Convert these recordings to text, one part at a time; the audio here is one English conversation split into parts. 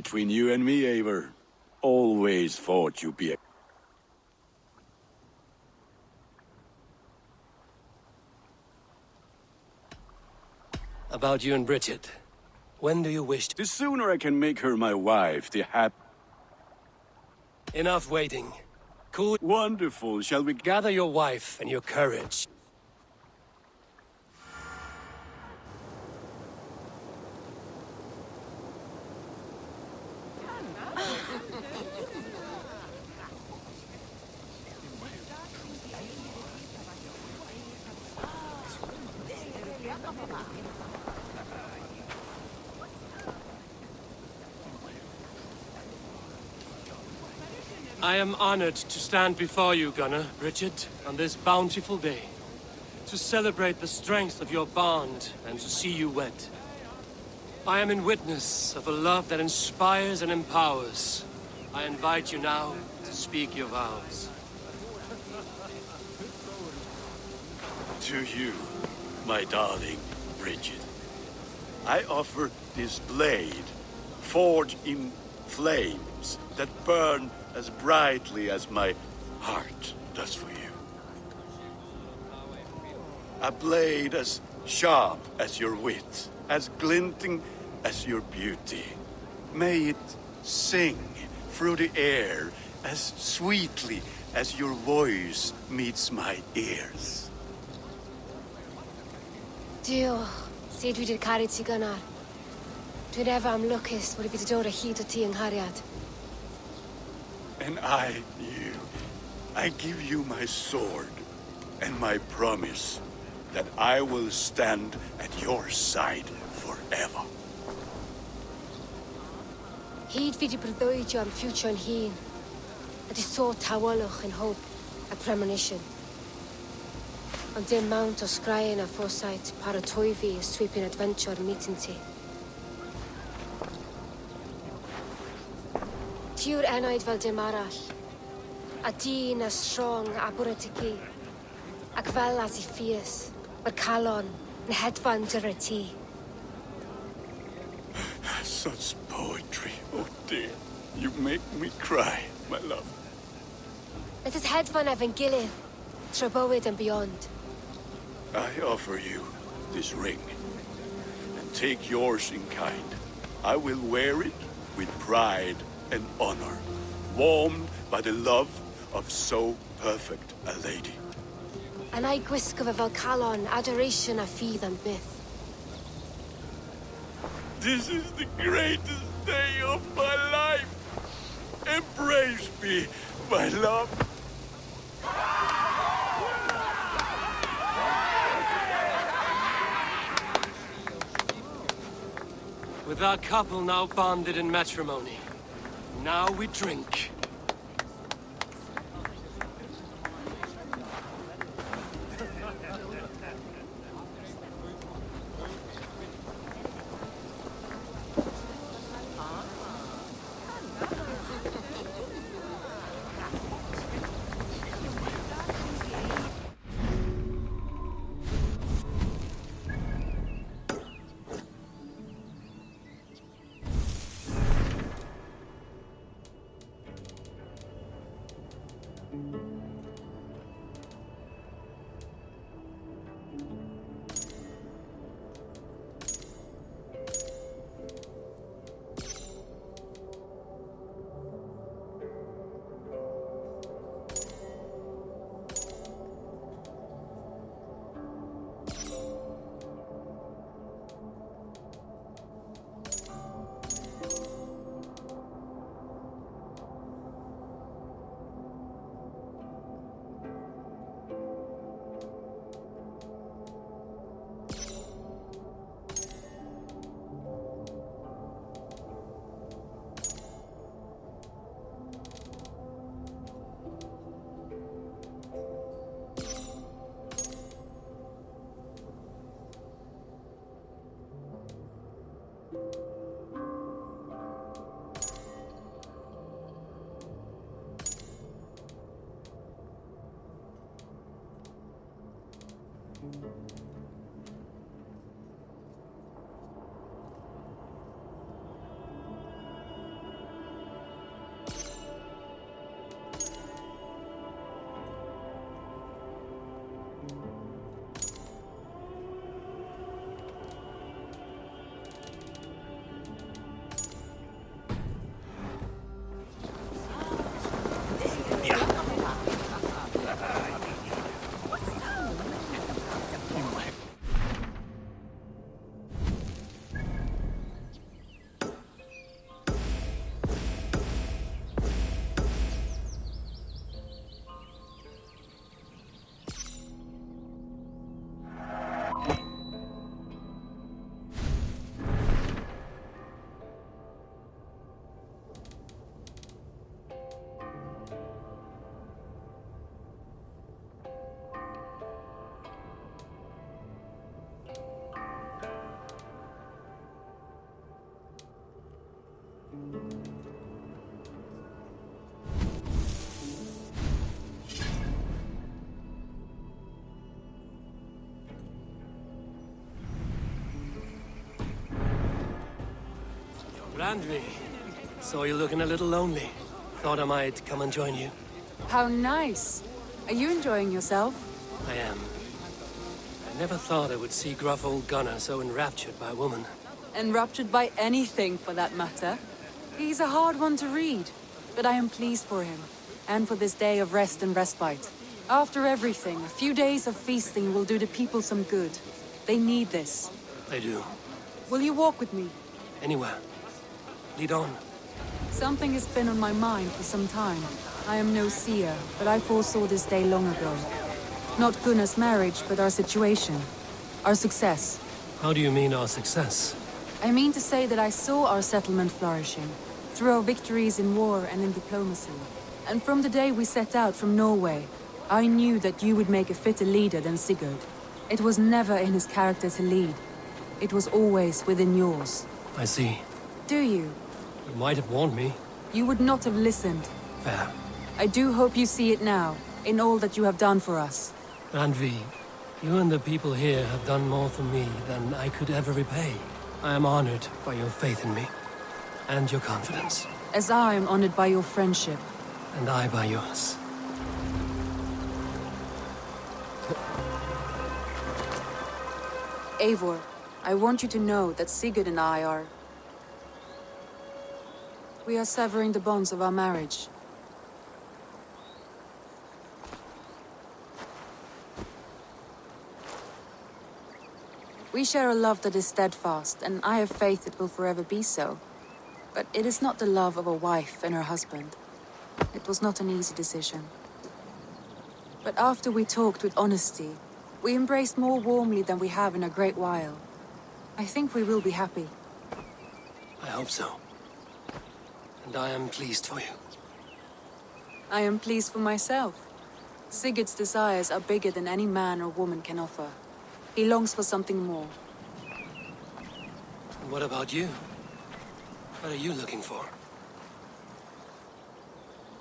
between you and me, Eivor. Always thought you'd be a... About you and Bridget. When do you wish to... The sooner I can make her my wife, the Enough waiting. Cool. Wonderful, shall we... Gather your wife and your courage. I am honored to stand before you, Gunnar, Bridget, on this bountiful day. To celebrate the strength of your bond and to see you wed. I am in witness of a love that inspires and empowers. I invite you now to speak your vows. To you, my darling Bridget, I offer this blade, forged in flames that burn as brightly as my heart does for you. A blade as sharp as your wit, as glinting as your beauty. May it sing through the air as sweetly as your voice meets my ears. Dio, sé dwi 'di'r caru ti gynnar. Dwi'n efo am lwcus fod I fi 'di dod o hyd o ti yng nghariad. And I give you my sword and my promise that I will stand at your side forever. Hyd fi 'di breuddwydio am ffiwtio yn hun, a di sôn tawolwch yn hope a premonition. Ond dim mount o sgraen a foresight paratoi fi a sweeping adventure meeting ti. Tiw'r enaid fel dim arall, a dyn as strong a bwr y tigi, ac fel as I ffies, mae'r calon yn hedfan dyr y ti. Such poetry, oh dear. You make me cry, my love. Let us hedfan efo'n gilydd, tro bywyd and beyond. I offer you this ring, and take yours in kind. I will wear it with pride and honor, warmed by the love of so perfect a lady. And I gwisgo fe fel calon, adoration a ffydd and myth. This is the greatest day of my life. Embrace me, my love. With our couple now bonded in matrimony, now we drink. Randvi. Saw you looking a little lonely. Thought I might come and join you. How nice. Are you enjoying yourself? I am. I never thought I would see gruff old Gunnar so enraptured by a woman. Enraptured by anything, for that matter. He's a hard one to read, but I am pleased for him, and for this day of rest and respite. After everything, a few days of feasting will do the people some good. They need this. They do. Will you walk with me? Anywhere. Lead on. Something has been on my mind for some time. I am no seer, but I foresaw this day long ago. Not Gunnar's marriage, but our situation. Our success. How do you mean our success? I mean to say that I saw our settlement flourishing, through our victories in war and in diplomacy. And from the day we set out from Norway, I knew that you would make a fitter leader than Sigurd. It was never in his character to lead. It was always within yours. I see. Do you? You might have warned me. You would not have listened. Fair. I do hope you see it now, in all that you have done for us. Randvi, you and the people here have done more for me than I could ever repay. I am honored by your faith in me, and your confidence. As I am honored by your friendship. And I by yours. Eivor, I want you to know that Sigurd and I are... We are severing the bonds of our marriage. We share a love that is steadfast, and I have faith it will forever be so. But it is not the love of a wife and her husband. It was not an easy decision. But after we talked with honesty, we embraced more warmly than we have in a great while. I think we will be happy. I hope so. And I am pleased for you. I am pleased for myself. Sigurd's desires are bigger than any man or woman can offer. He longs for something more. And what about you? What are you looking for?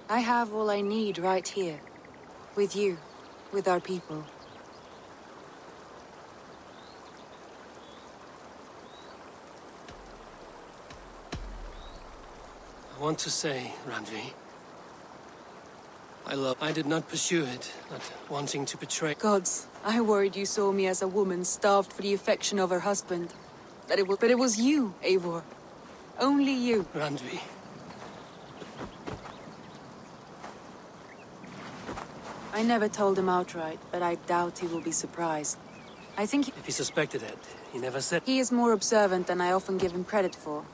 I have all I need right here. With you. With our people. I want to say, Randvi, I did not pursue it, not wanting to betray. Gods, I worried you saw me as a woman starved for the affection of her husband. But it was you, Eivor. Only you. Randvi. I never told him outright, but I doubt he will be surprised. I think If he suspected it, he never said. he is more observant than I often give him credit for.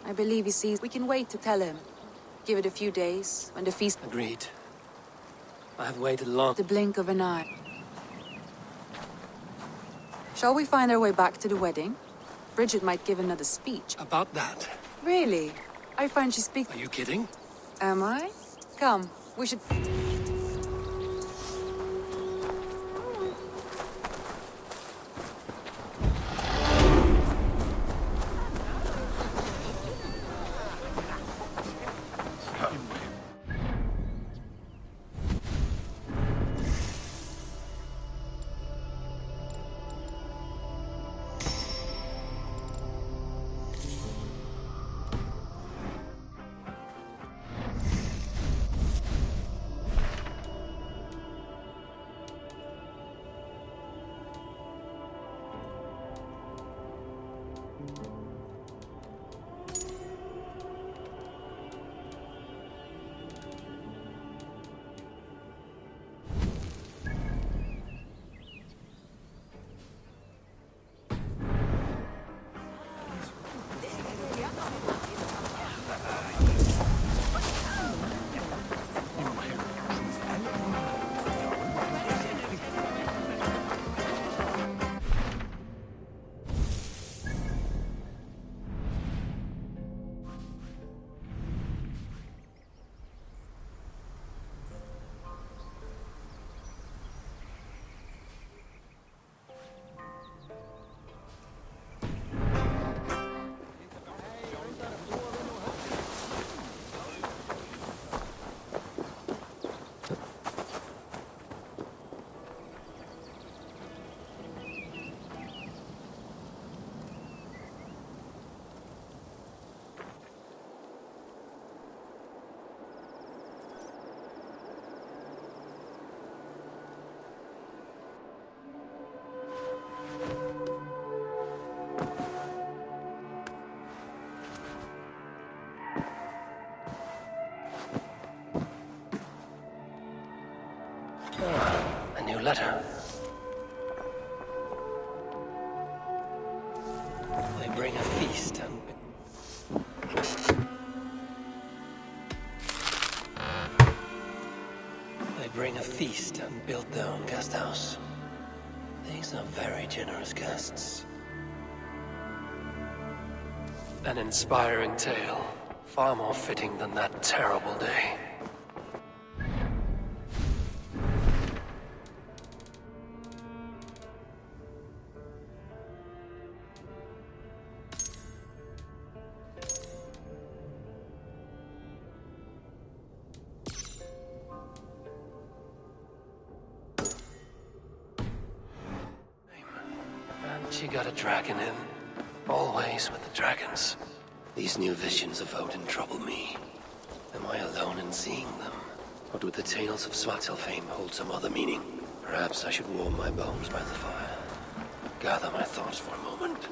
I believe he sees we can wait to tell him. Give it a few days, when the feast... Agreed. I have waited long. The blink of an eye. Shall we find our way back to the wedding? Bridget might give another speech. About that. Really? I find she speaks... Are you kidding? Am I? Come, we should... A new letter. They bring a feast and... They bring a feast and build their own guest house. These are very generous guests. An inspiring tale. Far more fitting than that terrible day. And she got a dragon in. Always with the dragons. These new visions of Odin trouble me. Am I alone in seeing them? Or do the tales of Svartalfheim hold some other meaning? Perhaps I should warm my bones by the fire. Gather my thoughts for a moment.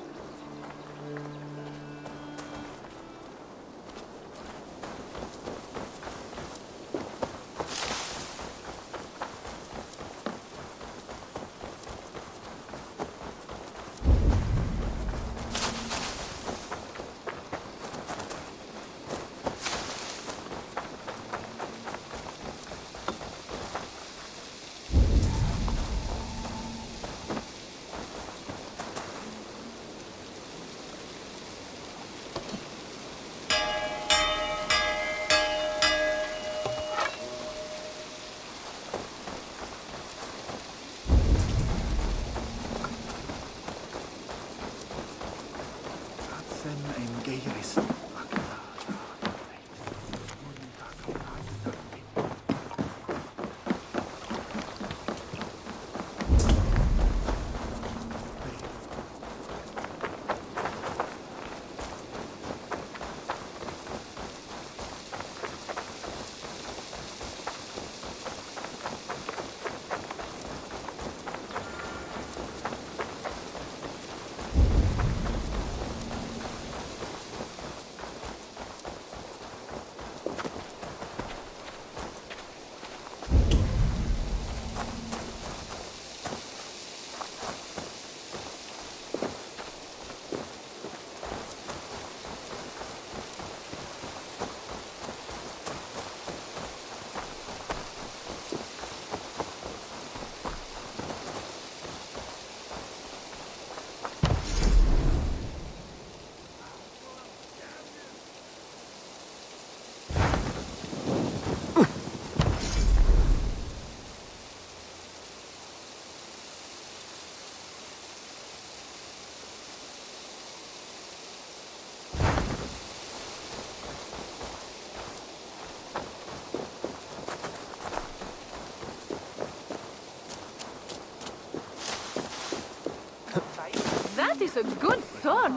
That is a good sword.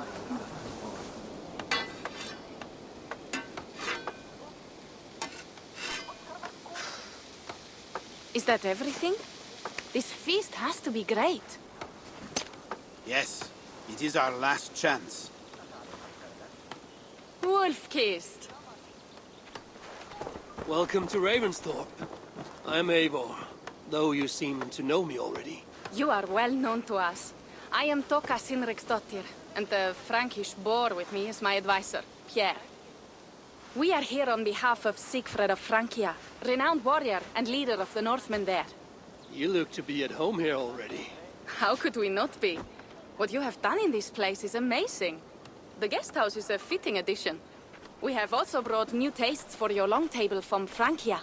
Is that everything? This feast has to be great. Yes, it is our last chance. Wolf-kissed. Welcome to Ravensthorpe. I'm Eivor, though you seem to know me already. You are well known to us. I am Toka Sinriksdottir, and the Frankish boar with me is my advisor, Pierre. We are here on behalf of Siegfried of Francia, renowned warrior and leader of the Northmen there. You look to be at home here already. How could we not be? What you have done in this place is amazing. The guest house is a fitting addition. We have also brought new tastes for your long table from Francia.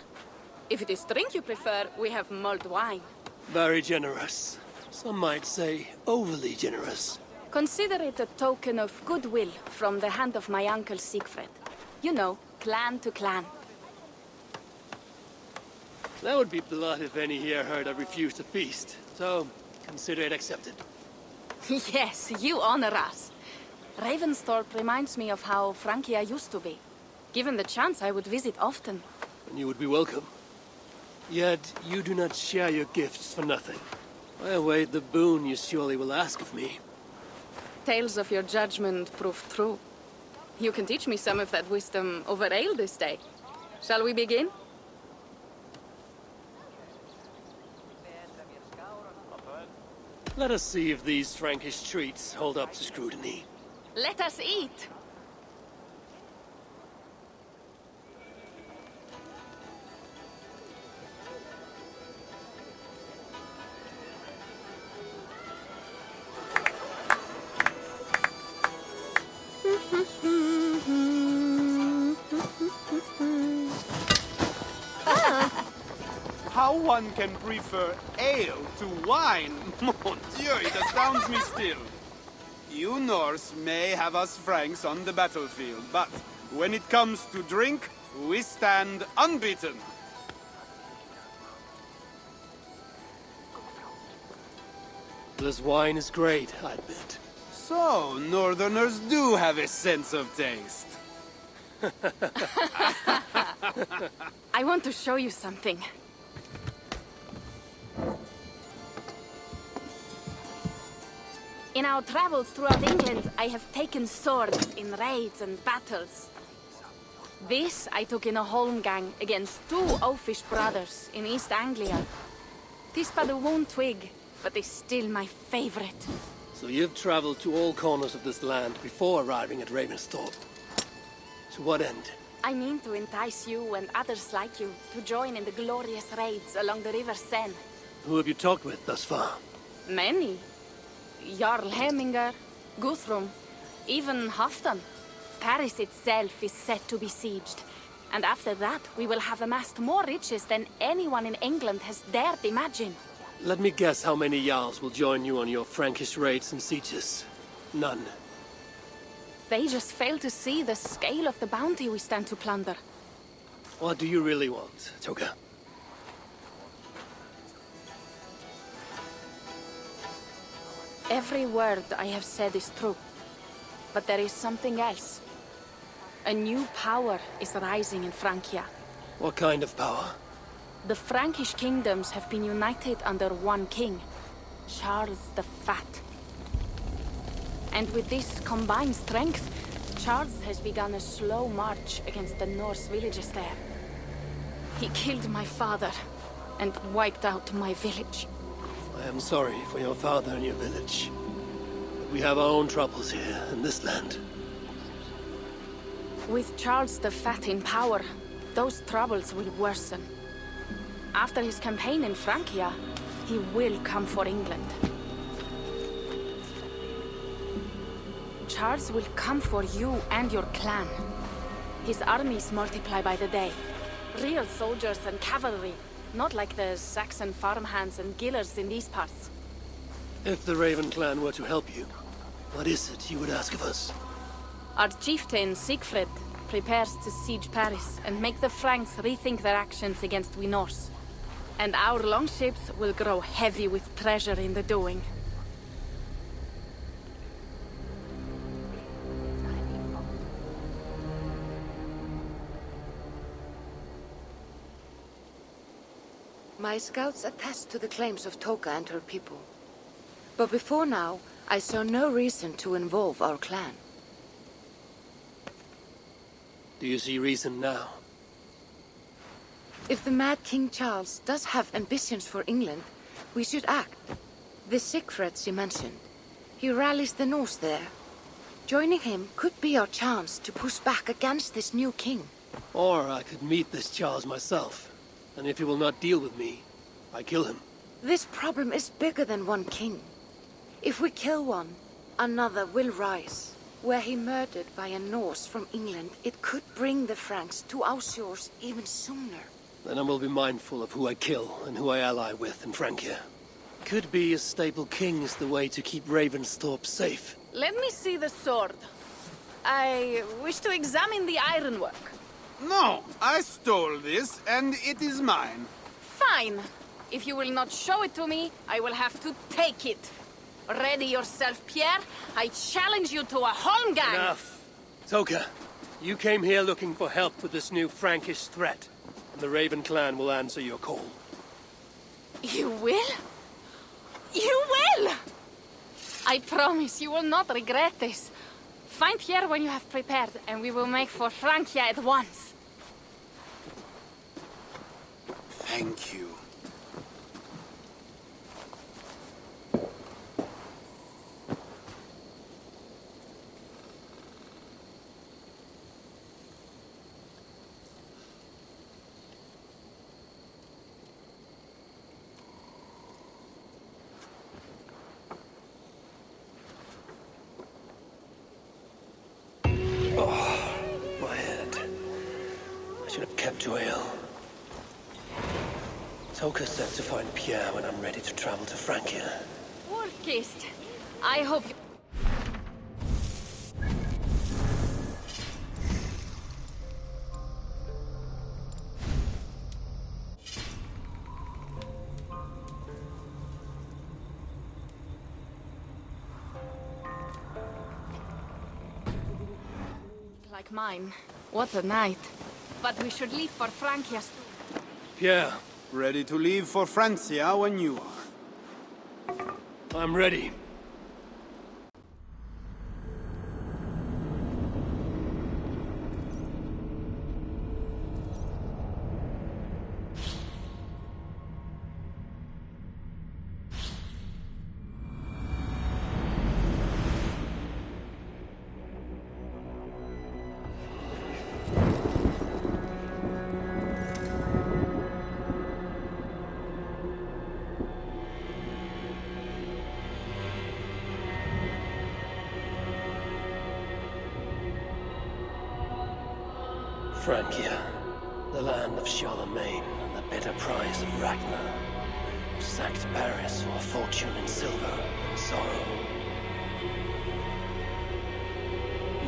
If it is drink you prefer, we have mulled wine. Very generous. Some might say overly generous. Consider it a token of goodwill from the hand of my uncle Siegfried. You know, clan to clan. That would be blood if any here heard I refused to feast. So, consider it accepted. Yes, you honor us. Ravensthorpe reminds me of how Francia used to be. Given the chance, I would visit often. And you would be welcome. Yet, you do not share your gifts for nothing. I await the boon you surely will ask of me. Tales of your judgment prove true. You can teach me some of that wisdom over ale this day. Shall we begin? Let us see if these Frankish treats hold up to scrutiny. Let us eat. How one can prefer ale to wine? Mon Dieu, it astounds me still. You Norse may have us Franks on the battlefield, but when it comes to drink, we stand unbeaten. This wine is great, I admit. So, Northerners do have a sense of taste. I want to show you something. In our travels throughout England, I have taken swords in raids and battles. This I took in a holmgang against 2 oafish brothers in East Anglia. 'Tis but a worn twig, but is still my favorite. So you've traveled to all corners of this land before arriving at Ravensthorpe. To what end? I mean to entice you and others like you to join in the glorious raids along the River Seine. Who have you talked with thus far? Many. Jarl Heminger, Guthrum, even Halfdan. Paris itself is set to be besieged. And after that, we will have amassed more riches than anyone in England has dared imagine. Let me guess how many Jarls will join you on your Frankish raids and sieges. None. They just fail to see the scale of the bounty we stand to plunder. What do you really want, Toga? Every word I have said is true. But there is something else. A new power is rising in Francia. What kind of power? The Frankish kingdoms have been united under one king, Charles the Fat. And with this combined strength, Charles has begun a slow march against the Norse villages there. He killed my father and wiped out my village. I am sorry for your father and your village. But we have our own troubles here in this land. With Charles the Fat in power, those troubles will worsen. After his campaign in Francia, he will come for England. Charles will come for you and your clan. His armies multiply by the day. Real soldiers and cavalry, not like the Saxon farmhands and gillers in these parts. If the Raven clan were to help you, what is it you would ask of us? Our chieftain, Siegfried, prepares to siege Paris and make the Franks rethink their actions against we Norse. And our longships will grow heavy with treasure in the doing. My scouts attest to the claims of Toka and her people. But before now, I saw no reason to involve our clan. Do you see reason now? If the mad King Charles does have ambitions for England, we should act. The Siegfried she mentioned, he rallies the Norse there. Joining him could be our chance to push back against this new king. Or I could meet this Charles myself. And if he will not deal with me, I kill him. This problem is bigger than one king. If we kill one, another will rise. Were he murdered by a Norse from England, it could bring the Franks to our shores even sooner. Then I will be mindful of who I kill and who I ally with in Francia. Could be a stable king is the way to keep Ravensthorpe safe. Let me see the sword. I wish to examine the ironwork. No, I stole this, and it is mine. Fine. If you will not show it to me, I will have to take it. Ready yourself, Pierre. I challenge you to a holmgang. Enough. Toka, you came here looking for help with this new Frankish threat. And the Raven clan will answer your call. You will? You will! I promise you will not regret this. Find Pierre when you have prepared, and we will make for Francia at once. Thank you. to ale. Toka said to find Pierre when I'm ready to travel to Francia. Wolf-kissed. I hope you... Like mine. What a night. But we should leave for Francia. Pierre, Ready to leave for Francia when you are. I'm ready. Francia, the land of Charlemagne and the bitter prize of Ragnar, who sacked Paris for a fortune in silver and sorrow.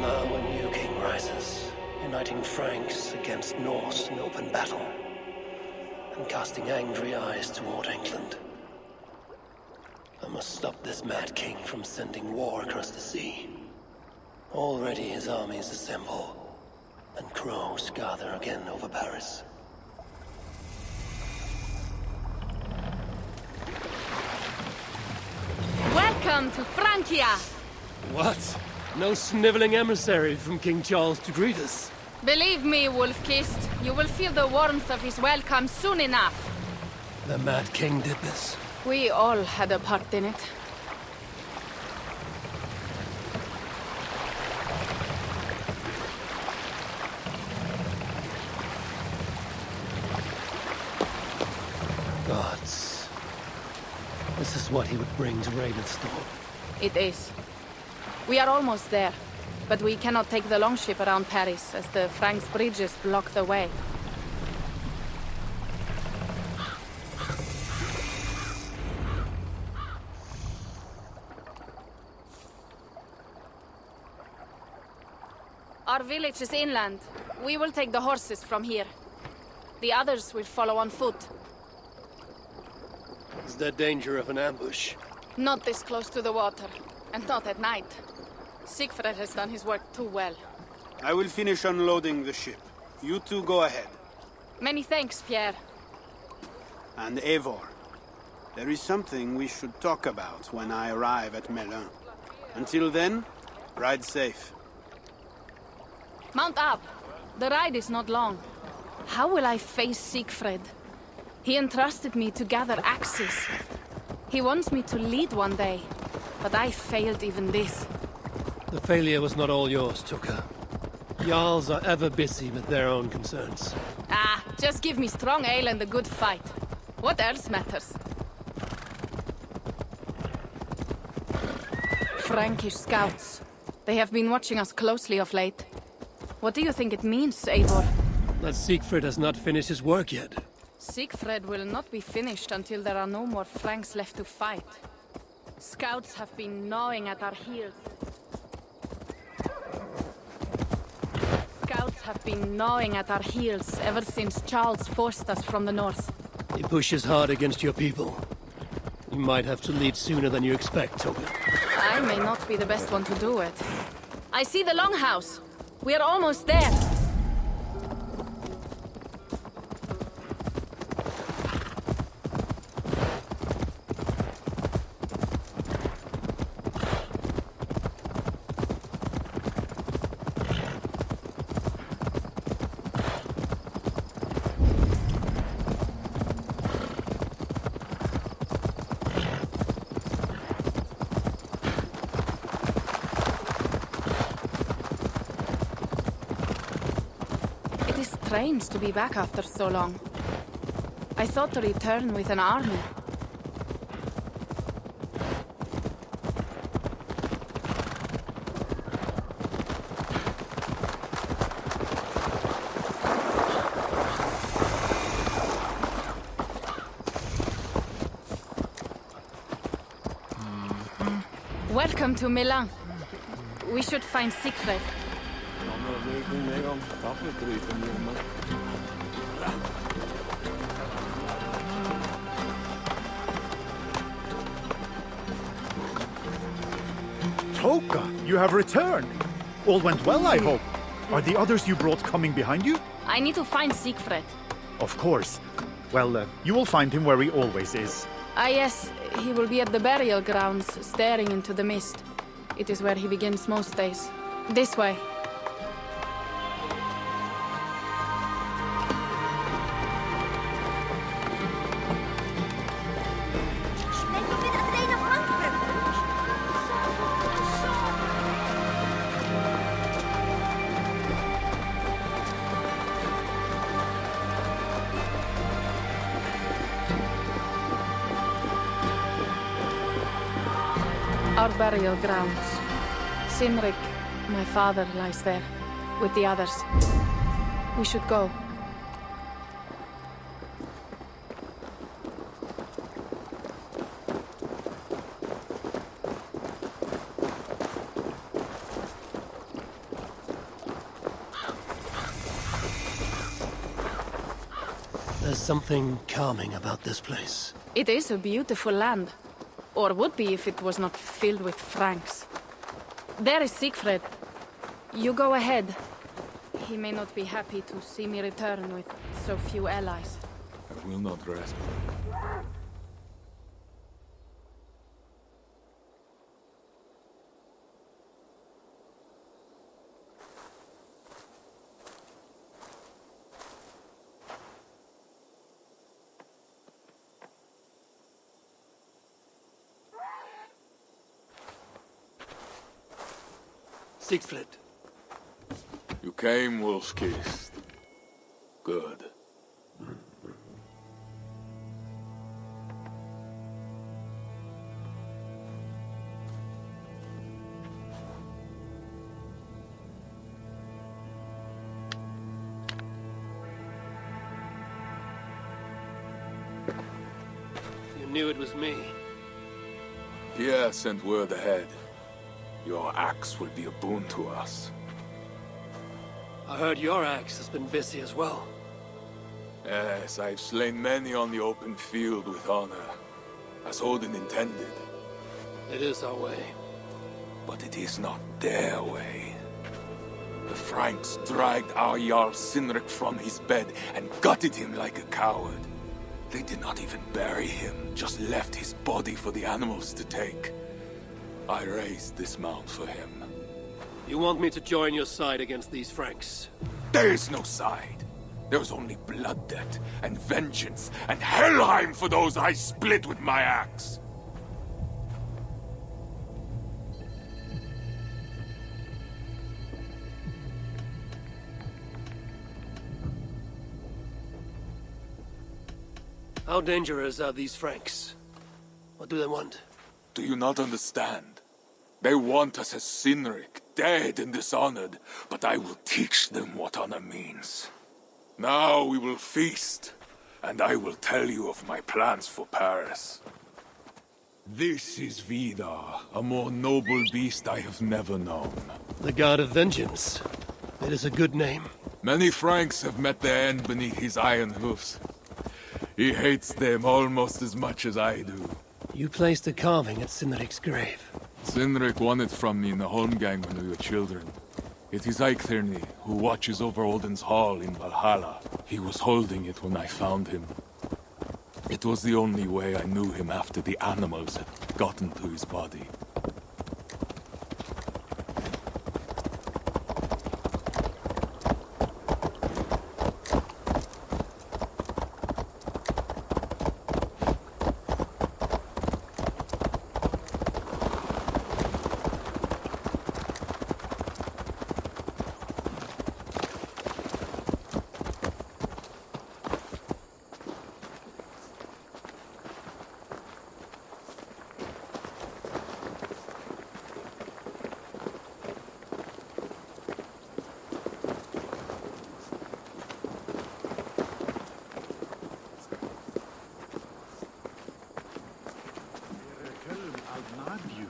Now a new king rises, uniting Franks against Norse in open battle, and casting angry eyes toward England. I must stop this mad king from sending war across the sea. Already his armies assemble, and crows gather again over Paris. Welcome to Francia! What? No sniveling emissary from King Charles to greet us. Believe me, Wolf-kissed, you will feel the warmth of his welcome soon enough. The Mad King did this. We all had a part in it. Gods. This is what he would bring to Ravensthorpe. It is. We are almost there, but we cannot take the longship around Paris as the Franks' bridges block the way. Our village is inland. We will take the horses from here. The others will follow on foot. Is there danger of an ambush? Not this close to the water, and not at night. Siegfried has done his work too well. I will finish unloading the ship. You two go ahead. Many thanks, Pierre. And Eivor, there is something we should talk about when I arrive at Melun. Until then, ride safe. Mount up. The ride is not long. How will I face Siegfried? He entrusted me to gather axes. He wants me to lead one day, but I failed even this. The failure was not all yours, Tuka. Jarls are ever busy with their own concerns. Ah, just give me strong ale and a good fight. What else matters? Frankish scouts. They have been watching us closely of late. What do you think it means, Eivor? That Siegfried has not finished his work yet. Siegfried will not be finished until there are no more Franks left to fight. Scouts have been gnawing at our heels. Scouts have been gnawing at our heels ever since Charles forced us from the north. He pushes hard against your people. You might have to lead sooner than you expect, Toga. I may not be the best one to do it. I see the longhouse. We are almost there. Strange to be back after so long. I thought to return with an army. Welcome to Milan. We should find Siegfried. Toka, you have returned. All went well, I hope. Are the others you brought coming behind you? I need to find Siegfried. Of course. Well, you will find him where he always is. Ah yes, he will be at the burial grounds, staring into the mist. It is where he begins most days. This way. Our burial grounds. Cynric, my father, lies there, with the others. We should go. There's something calming about this place. It is a beautiful land. Or would be if it was not filled with Franks. There is Siegfried. You go ahead. He may not be happy to see me return with so few allies. I will not rest. Siegfried. You came, wolf-kissed. Good. You knew it was me. Pierre sent word ahead. Your axe will be a boon to us. I heard your axe has been busy as well. Yes, I've slain many on the open field with honor, as Odin intended. It is our way. But it is not their way. The Franks dragged our Jarl Cynric from his bed and gutted him like a coward. They did not even bury him, just left his body for the animals to take. I raised this mound for him. You want me to join your side against these Franks? There is no side. There is only blood debt, and vengeance, and Helheim for those I split with my axe. How dangerous are these Franks? What do they want? Do you not understand? They want us as Cynric, dead and dishonored, but I will teach them what honor means. Now we will feast, and I will tell you of my plans for Paris. This is Vidar, a more noble beast I have never known. The God of Vengeance. It is a good name. Many Franks have met their end beneath his iron hoofs. He hates them almost as much as I do. You placed a carving at Cynric's grave. Cynric won it from me in the Holmgang when we were children. It is Eivor who watches over Odin's hall in Valhalla. He was holding it when I found him. It was the only way I knew him after the animals had gotten to his body.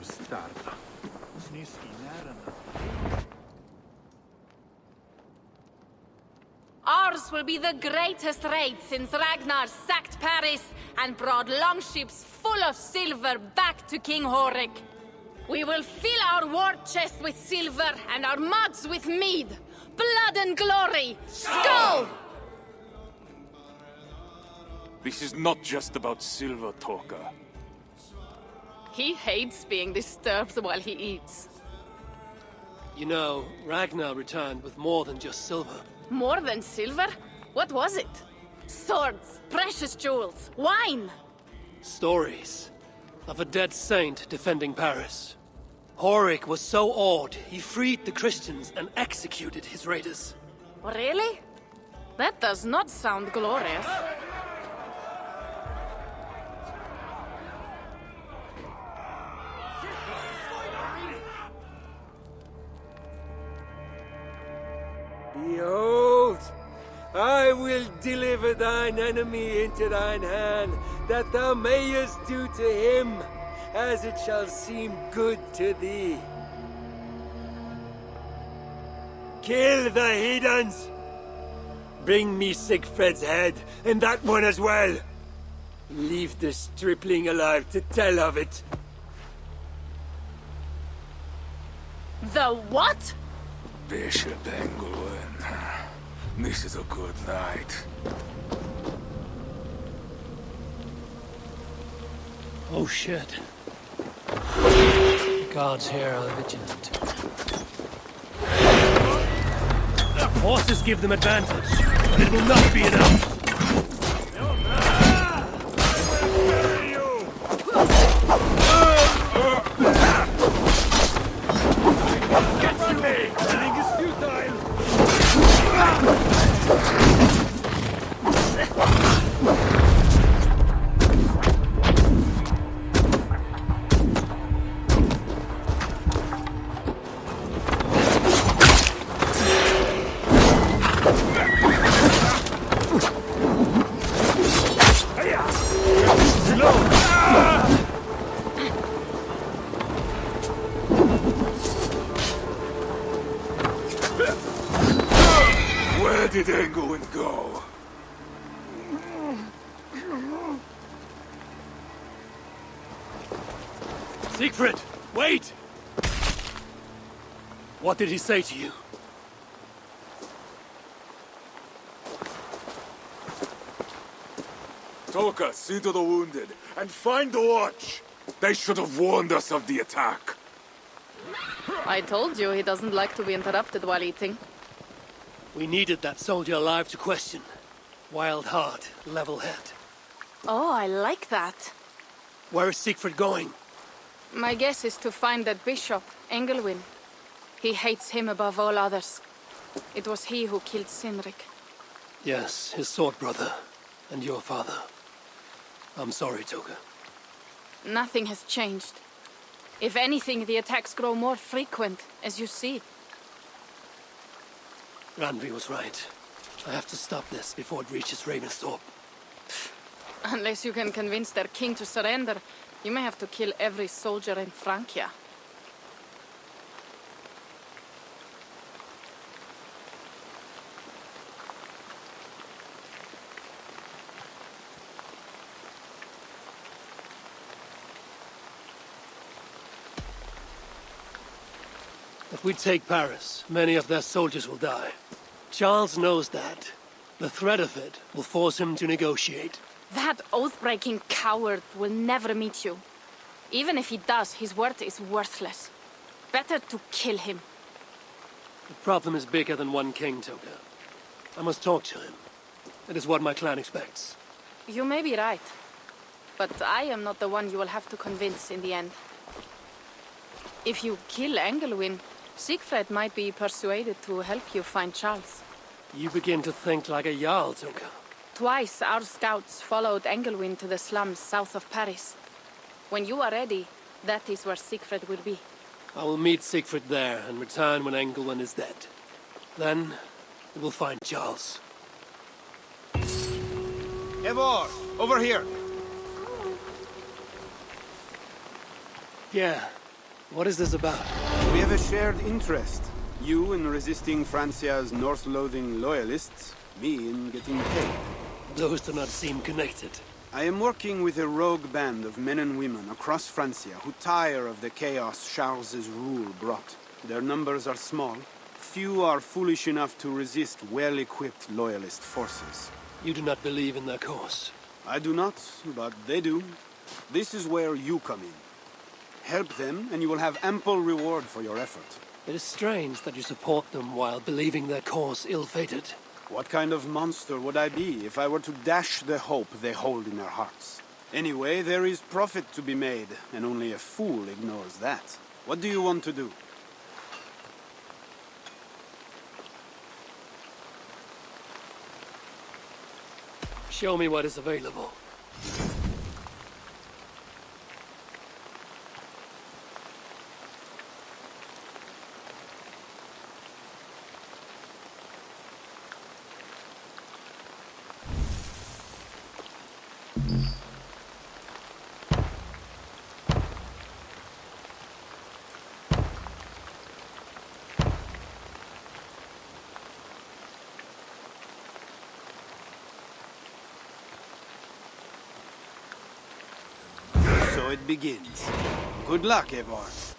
Bastarda. Sniski närarna. Ours will be the greatest raid since Ragnar sacked Paris and brought longships full of silver back to King Horik. We will fill our war chest with silver and our mugs with mead. Blood and glory! Skull! This is not just about silver, Torka. He hates being disturbed while he eats. You know, Ragnar returned with more than just silver. More than silver? What was it? Swords, precious jewels, wine! Stories of a dead saint defending Paris. Horik was so awed, he freed the Christians and executed his raiders. Really? That does not sound glorious. Behold, I will deliver thine enemy into thine hand, that thou mayest do to him as it shall seem good to thee. Kill the heathens! Bring me Sigfred's head, and that one as well. Leave the stripling alive to tell of it. The what? Bishop Engelwin. This is a good night. Oh shit. The guards here are vigilant. Horses give them advantage, but it will not be enough. Get to me! Killing is futile! Where did Engelwin go? Siegfried, wait! What did he say to you? Toka, see to the wounded, and find the watch! They should have warned us of the attack. I told you he doesn't like to be interrupted while eating. We needed that soldier alive to question. Wild heart, level head. Oh, I like that. Where is Siegfried going? My guess is to find that bishop, Engelwin. He hates him above all others. It was he who killed Cynric. Yes, his sword brother. And your father. I'm sorry, Toga. Nothing has changed. If anything, the attacks grow more frequent, as you see. Randvi was right. I have to stop this before it reaches Ravensthorpe. Unless you can convince their king to surrender, you may have to kill every soldier in Francia. If we take Paris, many of their soldiers will die. Charles knows that. The threat of it will force him to negotiate. That oath-breaking coward will never meet you. Even if he does, his word is worthless. Better to kill him. The problem is bigger than one king, Toga. I must talk to him. It is what my clan expects. You may be right. But I am not the one you will have to convince in the end. If you kill Engelwin, Siegfried might be persuaded to help you find Charles. You begin to think like a Jarl, Toga. Twice our scouts followed Engelwin to the slums south of Paris. When you are ready, that is where Siegfried will be. I will meet Siegfried there and return when Engelwin is dead. Then, we will find Charles. Eivor, over here. Yeah, What is this about? We have a shared interest. You in resisting Francia's North-loathing loyalists, me in getting paid. Those do not seem connected. I am working with a rogue band of men and women across Francia who tire of the chaos Charles's rule brought. Their numbers are small. Few are foolish enough to resist well-equipped loyalist forces. You do not believe in their cause. I do not, but they do. This is where you come in. Help them, and you will have ample reward for your effort. It is strange that you support them while believing their cause ill-fated. What kind of monster would I be if I were to dash the hope they hold in their hearts? Anyway, there is profit to be made, and only a fool ignores that. What do you want to do? Show me what is available. So it begins. Good luck, Eivor.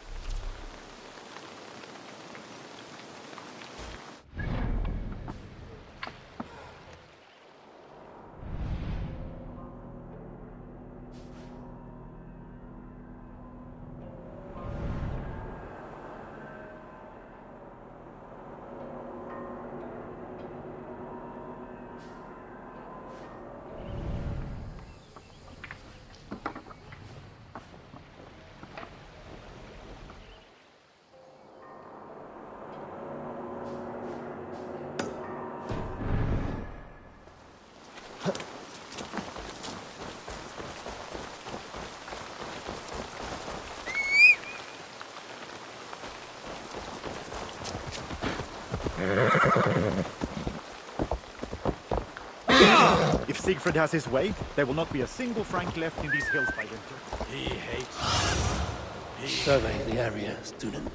If Siegfried has his way, there will not be a single Frank left in these hills by winter. He hates. Survey the area, student.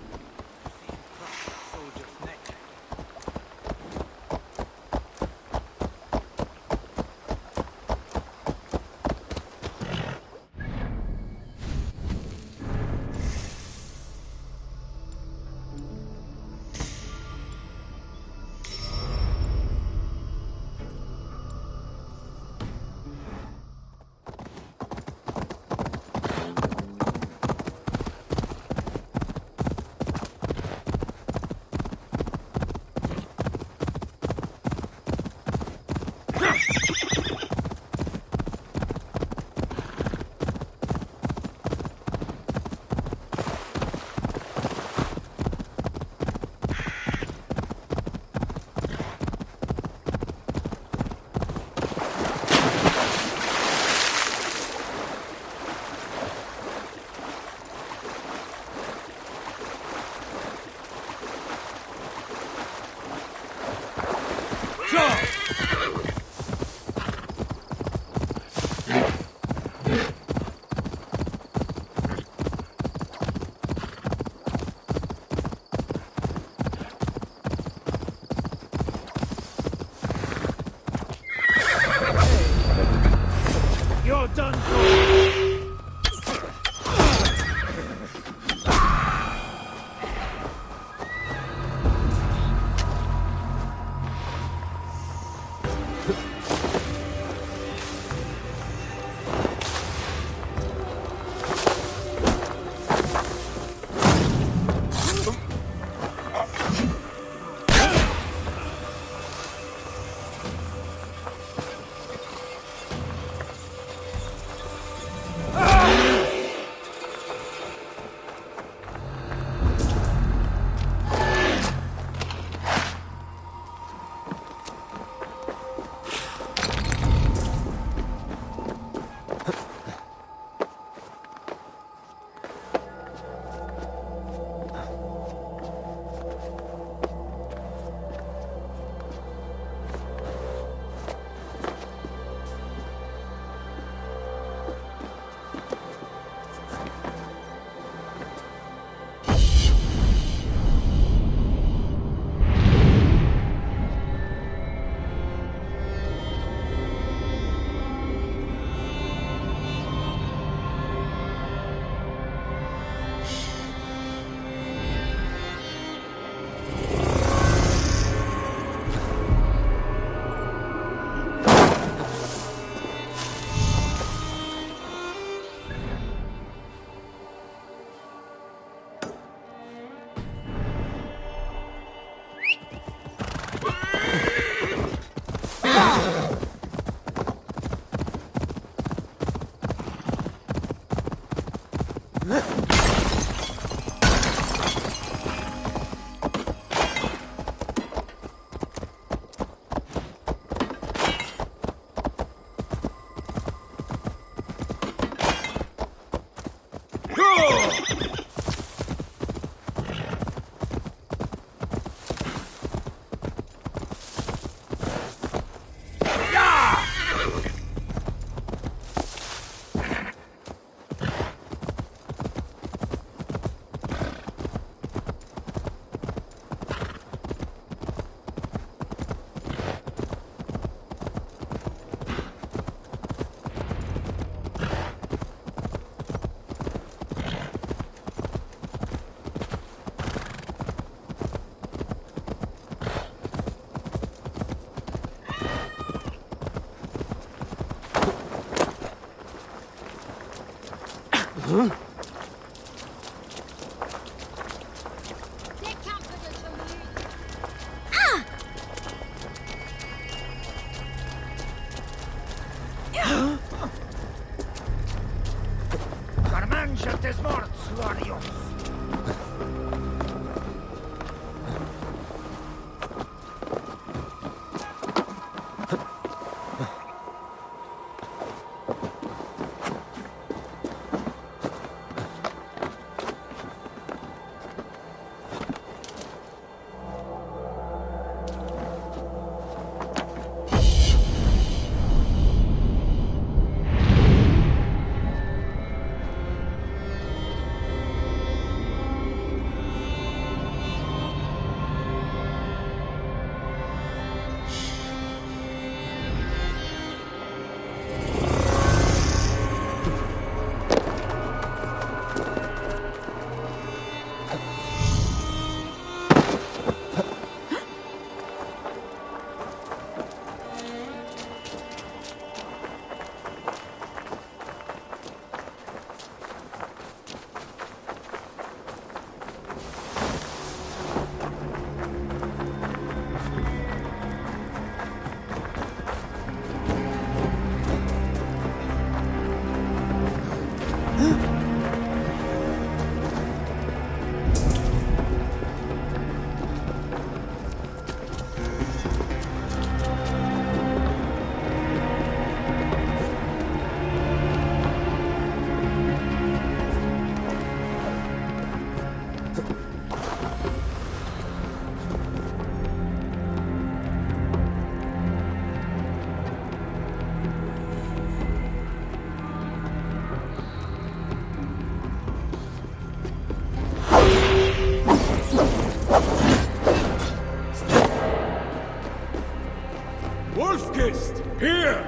Here!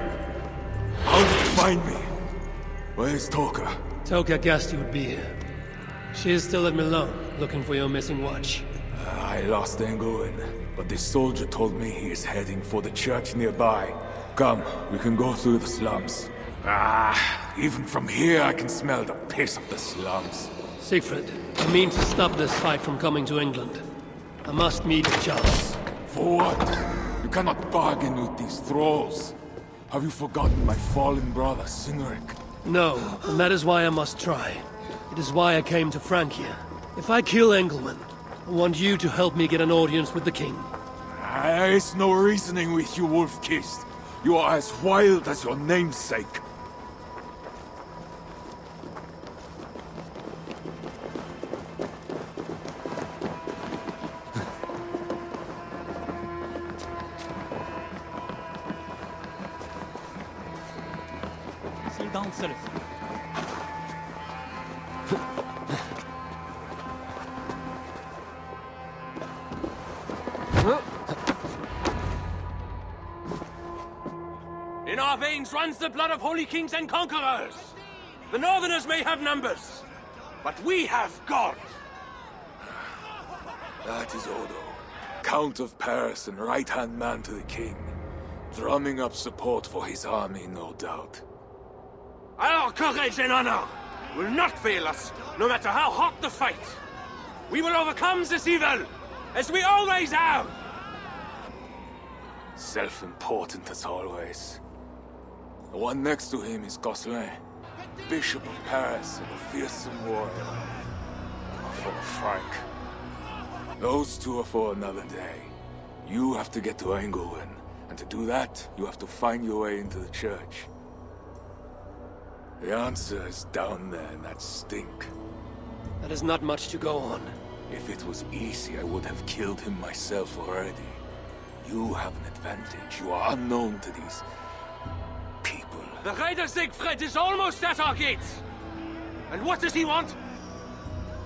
How did you find me? Where's Toka? Toka guessed you would be here. She is still at Milan, looking for your missing watch. I lost England, but this soldier told me he is heading for the church nearby. Come, we can go through the slums. Even from here I can smell the piss of the slums. Siegfried, I mean to stop this fight from coming to England. I must meet Charles. For what? You cannot bargain with these thralls. Have you forgotten my fallen brother, Cynric? No, and that is why I must try. It is why I came to Francia. If I kill Engelman, I want you to help me get an audience with the king. There is no reasoning with you, Wolf-Kissed. You are as wild as your namesake. In our veins runs the blood of holy kings and conquerors. The Northerners may have numbers, but we have God. That is Odo, Count of Paris and right-hand man to the king. Drumming up support for his army, no doubt. Our courage and honor will not fail us, no matter how hot the fight. We will overcome this evil, as we always have. Self-important as always. The one next to him is Gosselin. Bishop of Paris or a fearsome warrior, or for a Frank. Those two are for another day. You have to get to Engelwin, and to do that, you have to find your way into the church. The answer is down there in that stink. That is not much to go on. If it was easy, I would have killed him myself already. You have an advantage. You are unknown to these people. The Raider Siegfried is almost at our gates! And what does he want?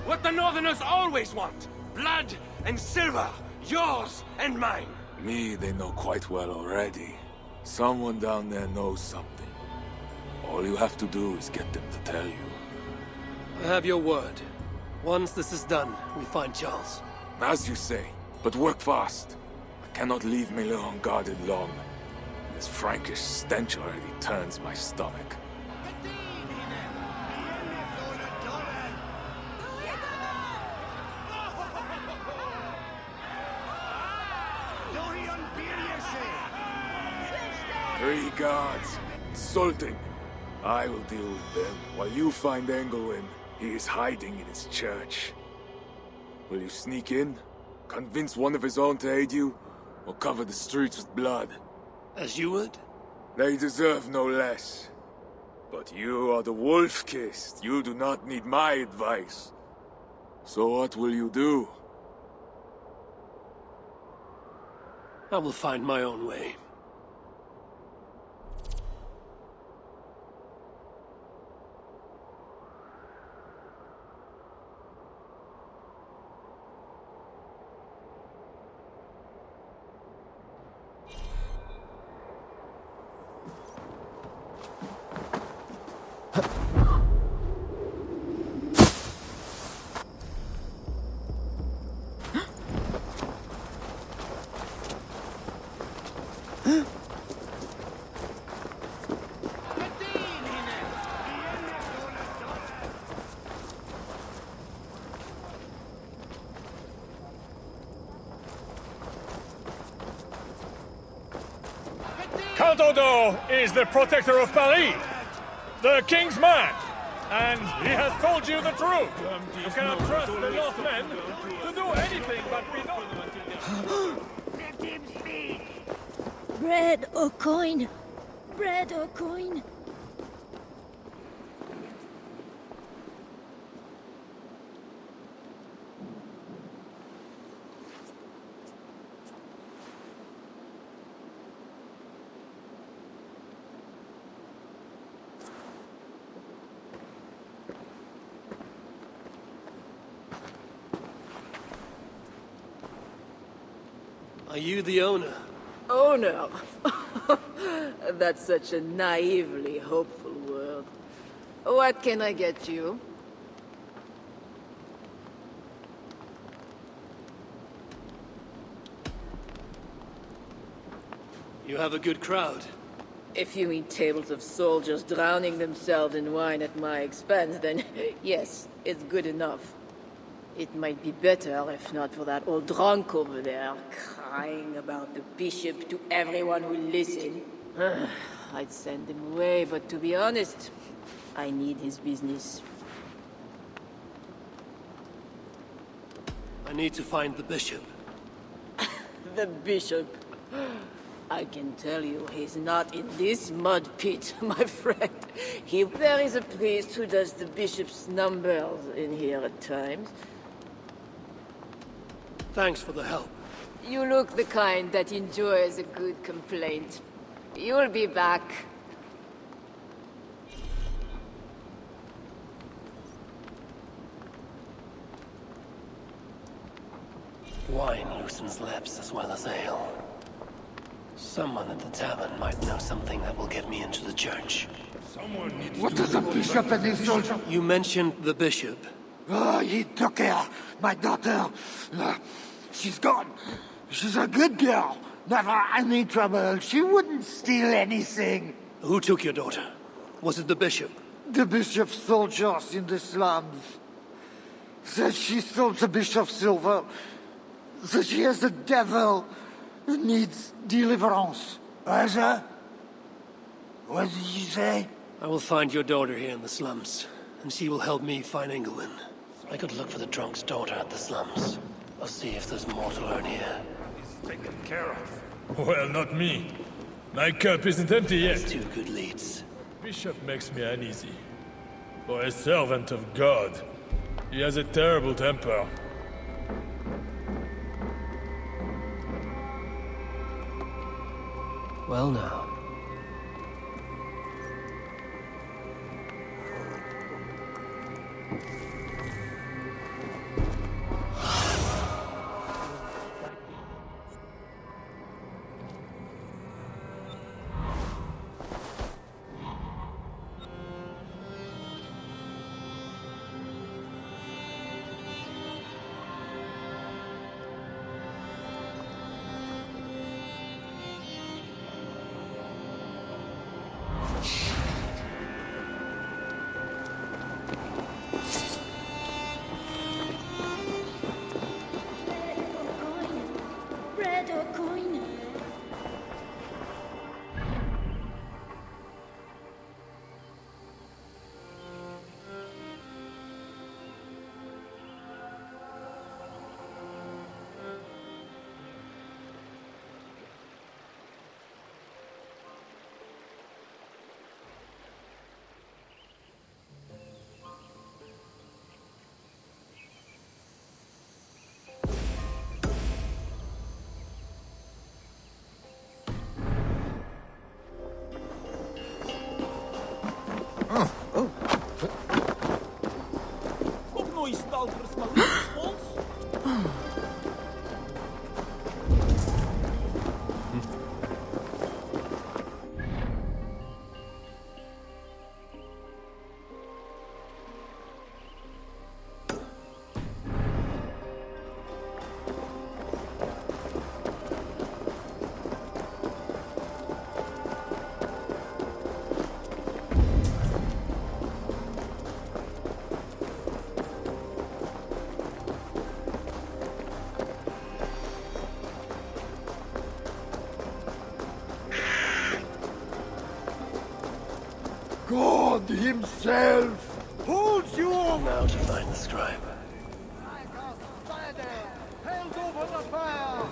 What the Northerners always want! Blood and silver! Yours and mine! Me, they know quite well already. Someone down there knows something. All you have to do is get them to tell you. I have your word. Once this is done, we find Charles. As you say, but work fast. I cannot leave Miller unguarded long. This Frankish stench already turns my stomach. Three guards, insulting. I will deal with them, while you find Engelwin. He is hiding in his church. Will you sneak in, convince one of his own to aid you, or cover the streets with blood? As you would? They deserve no less. But you are the wolf-kissed. You do not need my advice. So what will you do? I will find my own way. Count Odo is the protector of Paris, the king's man, and he has told you the truth. You cannot trust the Northmen to do anything but be Bread or coin? Bread or coin? Are you the owner? Owner? That's such a naively hopeful word. What can I get you? You have a good crowd. If you mean tables of soldiers drowning themselves in wine at my expense, then yes, it's good enough. It might be better if not for that old drunk over there, crying about the bishop to everyone who listened. I'd send him away, but to be honest, I need his business. I need to find the bishop. The bishop? I can tell you he's not in this mud pit, my friend. There is a priest who does the bishop's numbers in here at times. Thanks for the help. You look the kind that enjoys a good complaint. You'll be back. Wine loosens lips as well as ale. Someone at the tavern might know something that will get me into the church. What does the bishop and his soldier? You mentioned the bishop. Oh, he took her, my daughter. She's gone. She's a good girl. Never any trouble. She wouldn't steal anything. Who took your daughter? Was it the bishop? The bishop's soldiers in the slums. Says she stole the bishop's silver. Says she has the devil who needs deliverance. What did you say? I will find your daughter here in the slums, and she will help me find England. I could look for the drunk's daughter at the slums. I'll see if there's more to learn here. He's taken care of. Well, not me. My cup isn't empty yet. That's two good leads. Bishop makes me uneasy. For a servant of God, he has a terrible temper. Well now. God himself holds you up! Now to find the scribe. Held over the fire!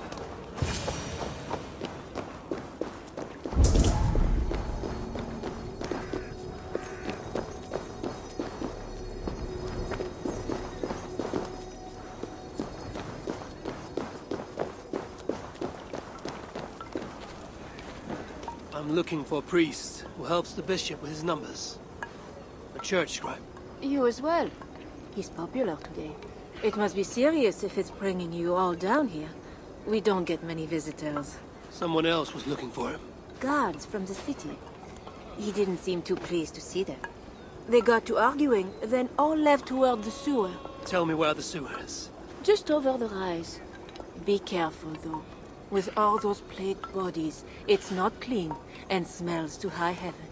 I'm looking for a priest who helps the bishop with his numbers. A church scribe. You as well. He's popular today. It must be serious if it's bringing you all down here. We don't get many visitors. Someone else was looking for him. Guards from the city. He didn't seem too pleased to see them. They got to arguing, then all left toward the sewer. Tell me where the sewer is. Just over the rise. Be careful, though. With all those plagued bodies, it's not clean and smells to high heaven.